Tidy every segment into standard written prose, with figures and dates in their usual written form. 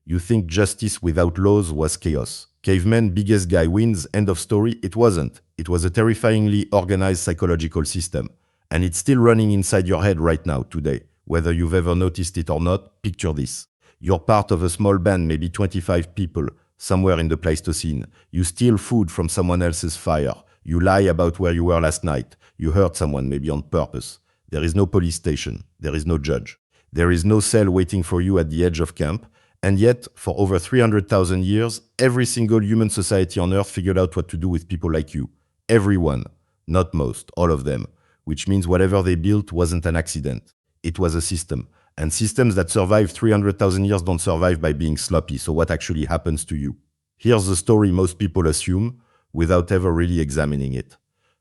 You think justice without laws was chaos. Caveman, biggest guy wins, end of story. It wasn't. It was a terrifyingly organized psychological system. And it's still running inside your head right now, today. Whether you've ever noticed it or not, picture this. You're part of a small band, maybe 25 people, somewhere in the Pleistocene. You steal food from someone else's fire. You lie about where you were last night. You hurt someone, maybe on purpose. There is no police station. There is no judge. There is no cell waiting for you at the edge of camp. And yet, for over 300,000 years, every single human society on Earth figured out what to do with people like you. Everyone. Not most, all of them. Which means whatever they built wasn't an accident. It was a system. And systems that survive 300,000 years don't survive by being sloppy, so what actually happens to you? Here's the story most people assume, without ever really examining it.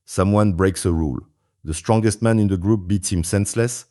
Someone breaks a rule. The strongest man in the group beats him senseless,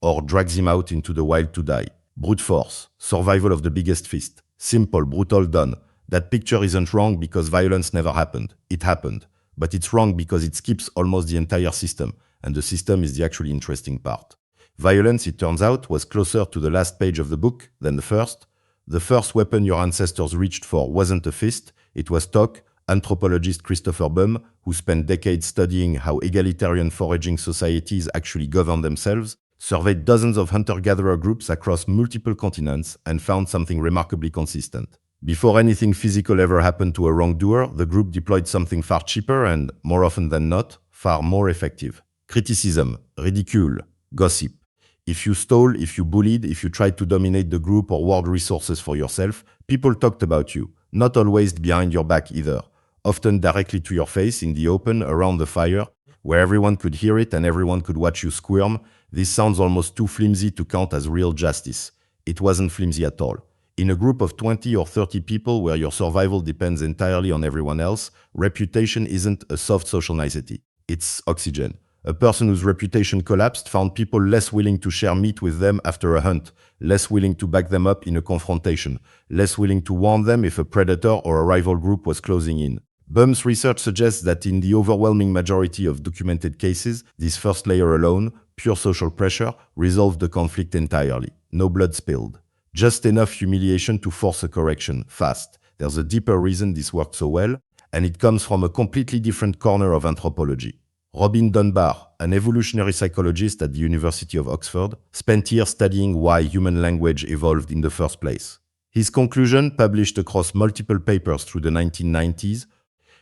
or drags him out into the wild to die. Brute force, survival of the biggest fist. Simple, brutal, done. That picture isn't wrong because violence never happened. It happened. But it's wrong because it skips almost the entire system, and the system is the actually interesting part. Violence, it turns out, was closer to the last page of the book than the first. The first weapon your ancestors reached for wasn't a fist, it was talk. Anthropologist Christopher Bum, who spent decades studying how egalitarian foraging societies actually govern themselves, surveyed dozens of hunter-gatherer groups across multiple continents and found something remarkably consistent. Before anything physical ever happened to a wrongdoer, the group deployed something far cheaper and, more often than not, far more effective. Criticism, ridicule, gossip. If you stole, if you bullied, if you tried to dominate the group or hoard resources for yourself, people talked about you, not always behind your back either, often directly to your face in the open around the fire, where everyone could hear it and everyone could watch you squirm. This sounds almost too flimsy to count as real justice. It wasn't flimsy at all. In a group of 20 or 30 people where your survival depends entirely on everyone else, reputation isn't a soft social nicety. It's oxygen. A person whose reputation collapsed found people less willing to share meat with them after a hunt, less willing to back them up in a confrontation, less willing to warn them if a predator or a rival group was closing in. Bum's research suggests that in the overwhelming majority of documented cases, this first layer alone, pure social pressure, resolved the conflict entirely. No blood spilled. Just enough humiliation to force a correction, fast. There's a deeper reason this worked so well, and it comes from a completely different corner of anthropology. Robin Dunbar, an evolutionary psychologist at the University of Oxford, spent years studying why human language evolved in the first place. His conclusion, published across multiple papers through the 1990s,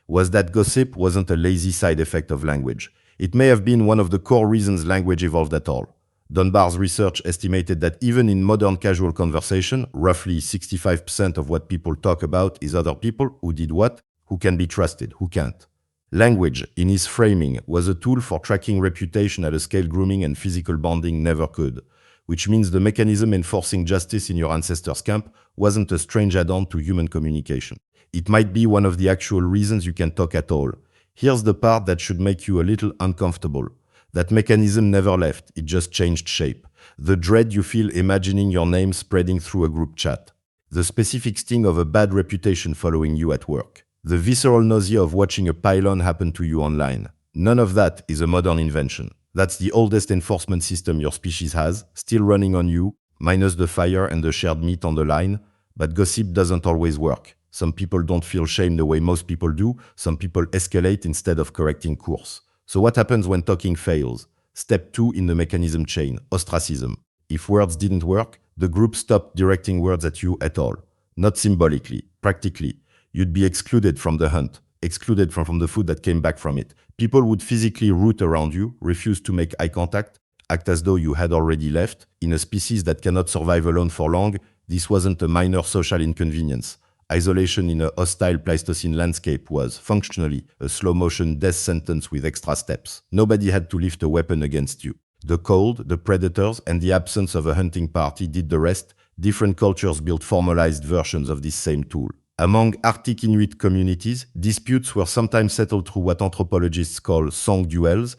was that gossip wasn't a lazy side effect of language. It may have been one of the core reasons language evolved at all. Dunbar's research estimated that even in modern casual conversation, roughly 65% of what people talk about is other people who did what, who can be trusted, who can't. Language, in his framing, was a tool for tracking reputation at a scale grooming and physical bonding never could, which means the mechanism enforcing justice in your ancestors' camp wasn't a strange add-on to human communication. It might be one of the actual reasons you can talk at all. Here's the part that should make you a little uncomfortable. That mechanism never left, it just changed shape. The dread you feel imagining your name spreading through a group chat. The specific sting of a bad reputation following you at work. The visceral nausea of watching a pylon happen to you online. None of that is a modern invention. That's the oldest enforcement system your species has, still running on you, minus the fire and the shared meat on the line. But gossip doesn't always work. Some people don't feel shame the way most people do. Some people escalate instead of correcting course. So what happens when talking fails? Step 2 in the mechanism chain, ostracism. If words didn't work, the group stopped directing words at you at all. Not symbolically, practically. You'd be excluded from the hunt, excluded from the food that came back from it. People would physically root around you, refuse to make eye contact, act as though you had already left. In a species that cannot survive alone for long, this wasn't a minor social inconvenience. Isolation in a hostile Pleistocene landscape was, functionally, a slow-motion death sentence with extra steps. Nobody had to lift a weapon against you. The cold, the predators, and the absence of a hunting party did the rest. Different cultures built formalized versions of this same tool. Among Arctic Inuit communities, disputes were sometimes settled through what anthropologists call song duels,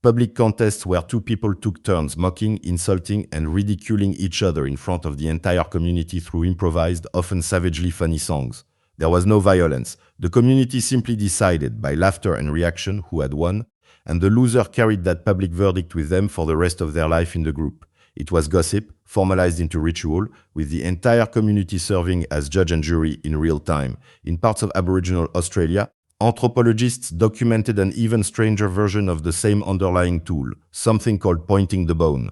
public contests where two people took turns mocking, insulting, and ridiculing each other in front of the entire community through improvised, often savagely funny songs. There was no violence. The community simply decided, by laughter and reaction, who had won, and the loser carried that public verdict with them for the rest of their life in the group. It was gossip, formalized into ritual, with the entire community serving as judge and jury in real time. In parts of Aboriginal Australia, anthropologists documented an even stranger version of the same underlying tool, something called pointing the bone.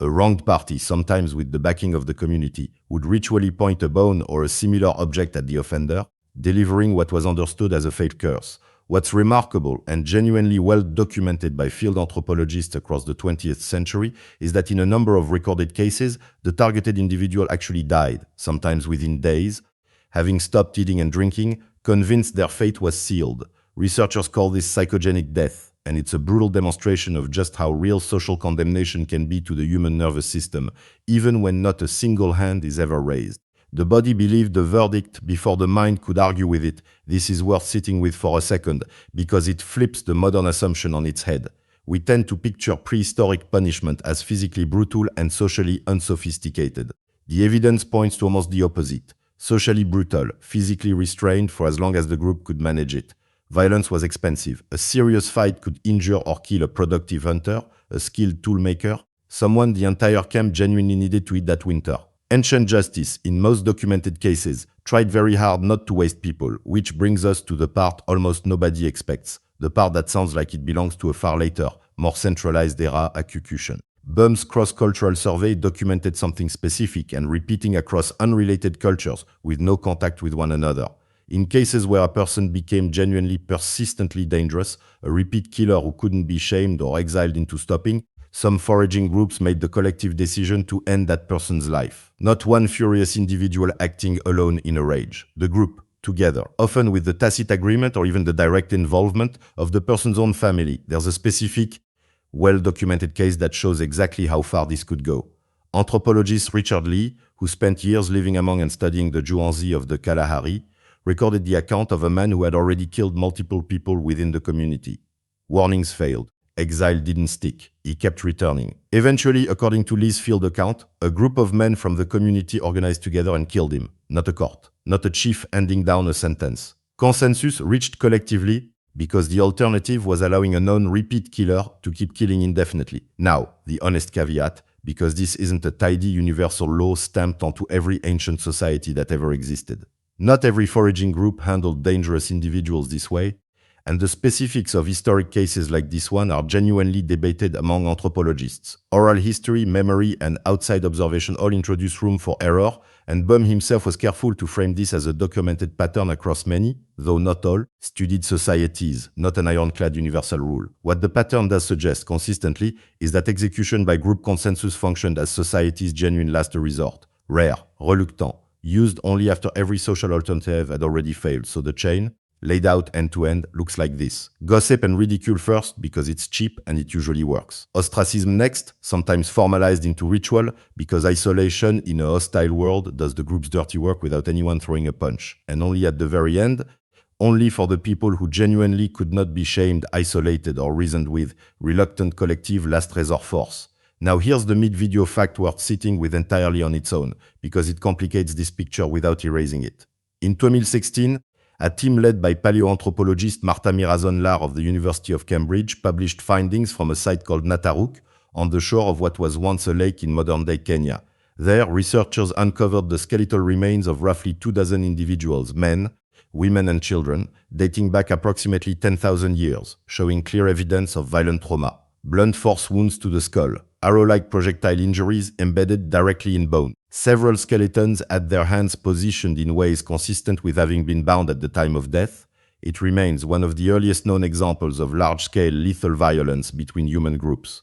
A wronged party, sometimes with the backing of the community, would ritually point a bone or a similar object at the offender, delivering what was understood as a fate curse. What's remarkable and genuinely well documented by field anthropologists across the 20th century is that in a number of recorded cases, the targeted individual actually died, sometimes within days, having stopped eating and drinking, convinced their fate was sealed. Researchers call this psychogenic death, and it's a brutal demonstration of just how real social condemnation can be to the human nervous system, even when not a single hand is ever raised. The body believed the verdict before the mind could argue with it. This is worth sitting with for a second, because it flips the modern assumption on its head. We tend to picture prehistoric punishment as physically brutal and socially unsophisticated. The evidence points to almost the opposite. Socially brutal, physically restrained for as long as the group could manage it. Violence was expensive. A serious fight could injure or kill a productive hunter, a skilled toolmaker, someone the entire camp genuinely needed to eat that winter. Ancient justice, in most documented cases, tried very hard not to waste people, which brings us to the part almost nobody expects, the part that sounds like it belongs to a far later, more centralized era execution. Bum's cross-cultural survey documented something specific and repeating across unrelated cultures with no contact with one another. In cases where a person became genuinely persistently dangerous, a repeat killer who couldn't be shamed or exiled into stopping, some foraging groups made the collective decision to end that person's life. Not one furious individual acting alone in a rage. The group, together, often with the tacit agreement or even the direct involvement of the person's own family. There's a specific, well-documented case that shows exactly how far this could go. Anthropologist Richard Lee, who spent years living among and studying the Juanzi of the Kalahari, recorded the account of a man who had already killed multiple people within the community. Warnings failed. Exile didn't stick. He kept returning. Eventually, according to Lee's field account, a group of men from the community organized together and killed him. Not a court. Not a chief handing down a sentence. Consensus reached collectively because the alternative was allowing a known repeat killer to keep killing indefinitely. Now, the honest caveat, because this isn't a tidy universal law stamped onto every ancient society that ever existed. Not every foraging group handled dangerous individuals this way, and the specifics of historic cases like this one are genuinely debated among anthropologists. Oral history, memory, and outside observation all introduce room for error, and Bum himself was careful to frame this as a documented pattern across many, though not all, studied societies, not an ironclad universal rule. What the pattern does suggest consistently is that execution by group consensus functioned as society's genuine last resort. Rare, reluctant, used only after every social alternative had already failed, so the chain, laid out end-to-end, looks like this. Gossip and ridicule first, because it's cheap and it usually works. Ostracism next, sometimes formalized into ritual, because isolation in a hostile world does the group's dirty work without anyone throwing a punch. And only at the very end, only for the people who genuinely could not be shamed, isolated, or reasoned with, reluctant collective last resort force. Now here's the mid-video fact worth sitting with entirely on its own, because it complicates this picture without erasing it. In 2016, a team led by paleoanthropologist Marta Mirazon-Lar of the University of Cambridge published findings from a site called Nataruk on the shore of what was once a lake in modern-day Kenya. There, researchers uncovered the skeletal remains of roughly 24 individuals, men, women and children, dating back approximately 10,000 years, showing clear evidence of violent trauma. Blunt force wounds to the skull, arrow-like projectile injuries embedded directly in bone. Several skeletons had their hands positioned in ways consistent with having been bound at the time of death. It remains one of the earliest known examples of large-scale lethal violence between human groups.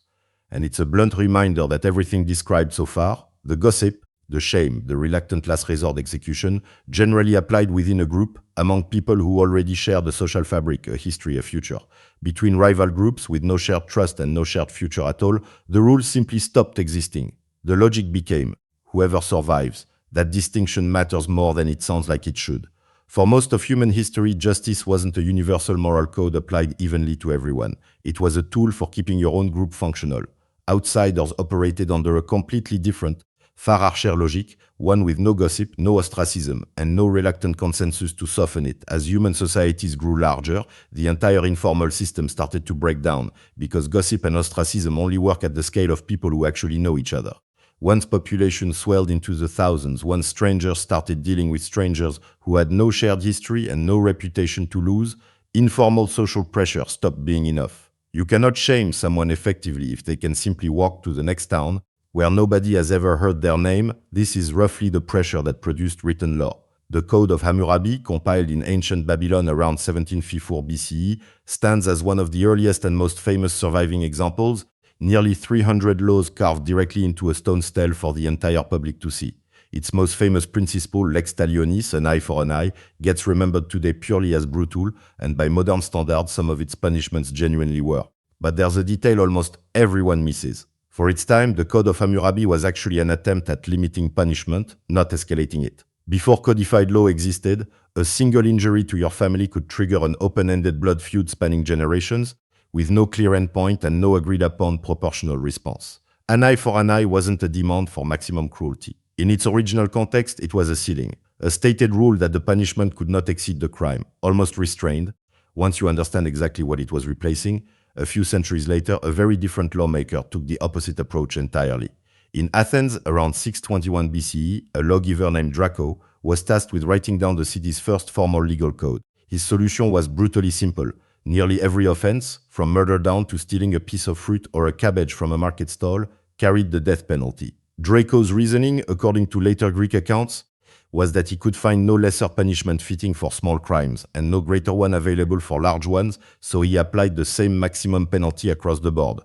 And it's a blunt reminder that everything described so far, the gossip, the shame, the reluctant last resort execution, generally applied within a group, among people who already shared a social fabric, a history, a future. Between rival groups with no shared trust and no shared future at all, the rules simply stopped existing. The logic became, whoever survives, that distinction matters more than it sounds like it should. For most of human history, justice wasn't a universal moral code applied evenly to everyone. It was a tool for keeping your own group functional. Outsiders operated under a completely different, far harsher logic, one with no gossip, no ostracism, and no reluctant consensus to soften it. As human societies grew larger, the entire informal system started to break down, because gossip and ostracism only work at the scale of people who actually know each other. Once population swelled into the thousands, once strangers started dealing with strangers who had no shared history and no reputation to lose, informal social pressure stopped being enough. You cannot shame someone effectively if they can simply walk to the next town, where nobody has ever heard their name. This is roughly the pressure that produced written law. The Code of Hammurabi, compiled in ancient Babylon around 1754 BCE, stands as one of the earliest and most famous surviving examples, nearly 300 laws carved directly into a stone stele for the entire public to see. Its most famous principle, lex talionis, an eye for an eye, gets remembered today purely as brutal, and by modern standards some of its punishments genuinely were. But there's a detail almost everyone misses. For its time, the Code of Hammurabi was actually an attempt at limiting punishment, not escalating it. Before codified law existed, a single injury to your family could trigger an open-ended blood feud spanning generations, with no clear endpoint and no agreed-upon proportional response. An eye for an eye wasn't a demand for maximum cruelty. In its original context, it was a ceiling, a stated rule that the punishment could not exceed the crime, almost restrained. Once you understand exactly what it was replacing, a few centuries later, a very different lawmaker took the opposite approach entirely. In Athens, around 621 BCE, a lawgiver named Draco was tasked with writing down the city's first formal legal code. His solution was brutally simple. Nearly every offense, from murder down to stealing a piece of fruit or a cabbage from a market stall, carried the death penalty. Draco's reasoning, according to later Greek accounts, was that he could find no lesser punishment fitting for small crimes and no greater one available for large ones, so he applied the same maximum penalty across the board.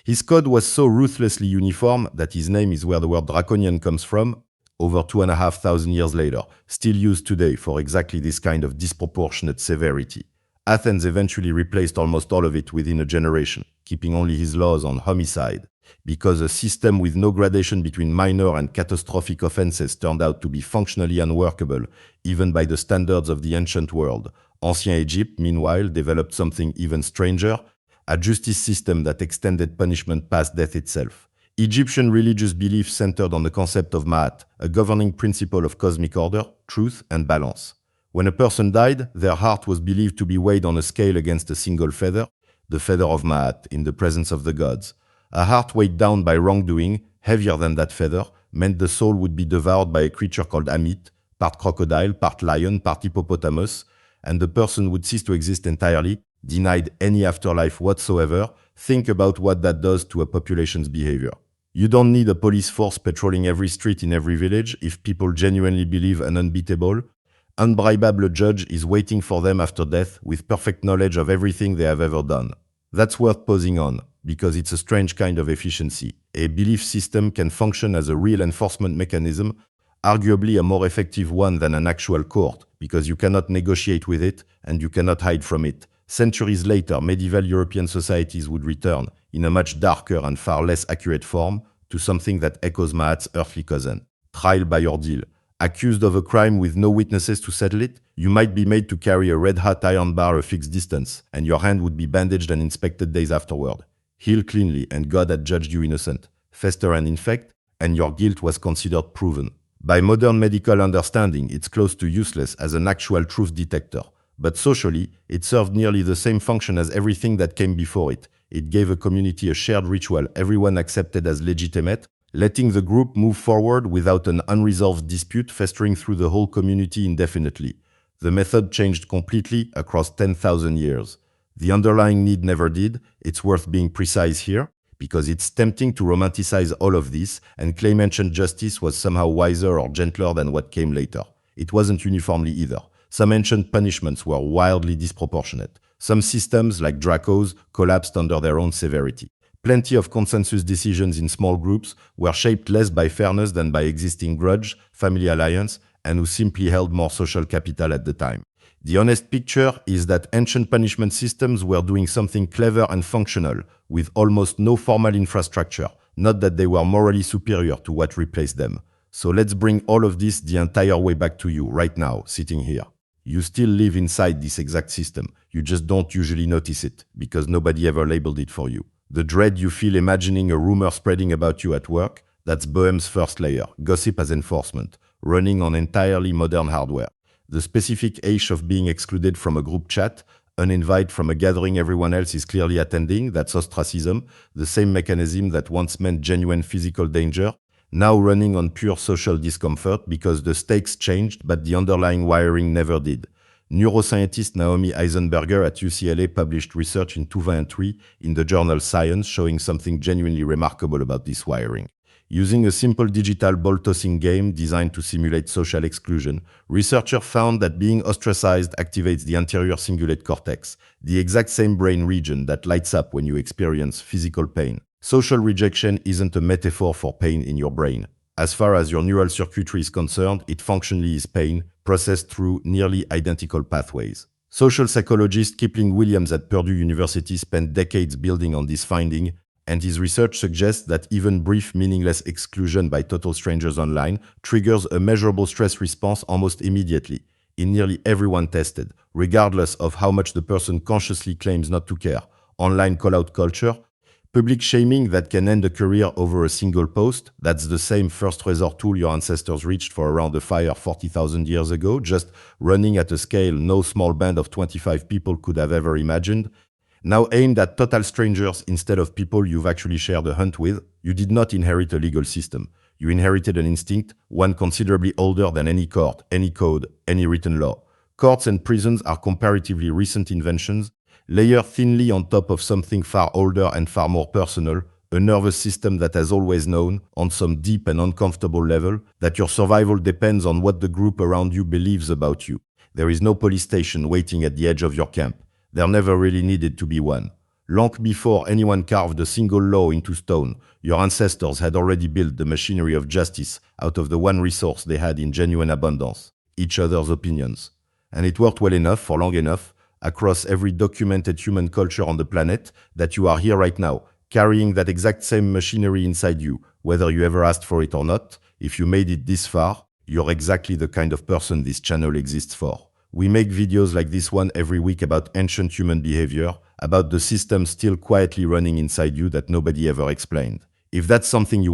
His code was so ruthlessly uniform that his name is where the word draconian comes from, over 2,500 years later, still used today for exactly this kind of disproportionate severity. Athens eventually replaced almost all of it within a generation, keeping only his laws on homicide, because a system with no gradation between minor and catastrophic offenses turned out to be functionally unworkable, even by the standards of the ancient world. Ancient Egypt, meanwhile, developed something even stranger, a justice system that extended punishment past death itself. Egyptian religious belief centered on the concept of Ma'at, a governing principle of cosmic order, truth, and balance. When a person died, their heart was believed to be weighed on a scale against a single feather, the feather of Ma'at, in the presence of the gods. A heart weighed down by wrongdoing, heavier than that feather, meant the soul would be devoured by a creature called Amit, part crocodile, part lion, part hippopotamus, and the person would cease to exist entirely, denied any afterlife whatsoever. Think about what that does to a population's behavior. You don't need a police force patrolling every street in every village if people genuinely believe an unbeatable, unbribable judge is waiting for them after death with perfect knowledge of everything they have ever done. That's worth pausing on, because it's a strange kind of efficiency. A belief system can function as a real enforcement mechanism, arguably a more effective one than an actual court, because you cannot negotiate with it and you cannot hide from it. Centuries later, medieval European societies would return, in a much darker and far less accurate form, to something that echoes Ma'at's earthly cousin. Trial by ordeal. Accused of a crime with no witnesses to settle it, you might be made to carry a red-hot iron bar a fixed distance, and your hand would be bandaged and inspected days afterward. Heal cleanly, and God had judged you innocent. Fester and infect, and your guilt was considered proven. By modern medical understanding, it's close to useless as an actual truth detector. But socially, it served nearly the same function as everything that came before it. It gave a community a shared ritual everyone accepted as legitimate, letting the group move forward without an unresolved dispute festering through the whole community indefinitely. The method changed completely across 10,000 years. The underlying need never did. It's worth being precise here, because it's tempting to romanticize all of this and claim ancient justice was somehow wiser or gentler than what came later. It wasn't uniformly either. Some ancient punishments were wildly disproportionate. Some systems, like Draco's, collapsed under their own severity. Plenty of consensus decisions in small groups were shaped less by fairness than by existing grudge, family alliance, and who simply held more social capital at the time. The honest picture is that ancient punishment systems were doing something clever and functional, with almost no formal infrastructure, not that they were morally superior to what replaced them. So let's bring all of this the entire way back to you, right now, sitting here. You still live inside this exact system. You just don't usually notice it, because nobody ever labeled it for you. The dread you feel imagining a rumor spreading about you at work, that's Boehm's first layer, gossip as enforcement, running on entirely modern hardware. The specific ache of being excluded from a group chat, uninvited from a gathering everyone else is clearly attending, that's ostracism, the same mechanism that once meant genuine physical danger, now running on pure social discomfort because the stakes changed but the underlying wiring never did. Neuroscientist Naomi Eisenberger at UCLA published research in 2003 in the journal Science showing something genuinely remarkable about this wiring. Using a simple digital ball-tossing game designed to simulate social exclusion, researchers found that being ostracized activates the anterior cingulate cortex, the exact same brain region that lights up when you experience physical pain. Social rejection isn't a metaphor for pain in your brain. As far as your neural circuitry is concerned, it functionally is pain, processed through nearly identical pathways. Social psychologist Kipling Williams at Purdue University spent decades building on this finding, and his research suggests that even brief, meaningless exclusion by total strangers online triggers a measurable stress response almost immediately, in nearly everyone tested, regardless of how much the person consciously claims not to care. Online call-out culture, public shaming that can end a career over a single post, that's the same first resort tool your ancestors reached for around a fire 40,000 years ago, just running at a scale no small band of 25 people could have ever imagined. Now aimed at total strangers instead of people you've actually shared a hunt with, you did not inherit a legal system. You inherited an instinct, one considerably older than any court, any code, any written law. Courts and prisons are comparatively recent inventions, layered thinly on top of something far older and far more personal, a nervous system that has always known, on some deep and uncomfortable level, that your survival depends on what the group around you believes about you. There is no police station waiting at the edge of your camp. There never really needed to be one. Long before anyone carved a single law into stone, your ancestors had already built the machinery of justice out of the one resource they had in genuine abundance, each other's opinions. And it worked well enough for long enough, across every documented human culture on the planet, that you are here right now, carrying that exact same machinery inside you, whether you ever asked for it or not. If you made it this far, you're exactly the kind of person this channel exists for. We make videos like this one every week about ancient human behavior, about the system still quietly running inside you that nobody ever explained. If that's something you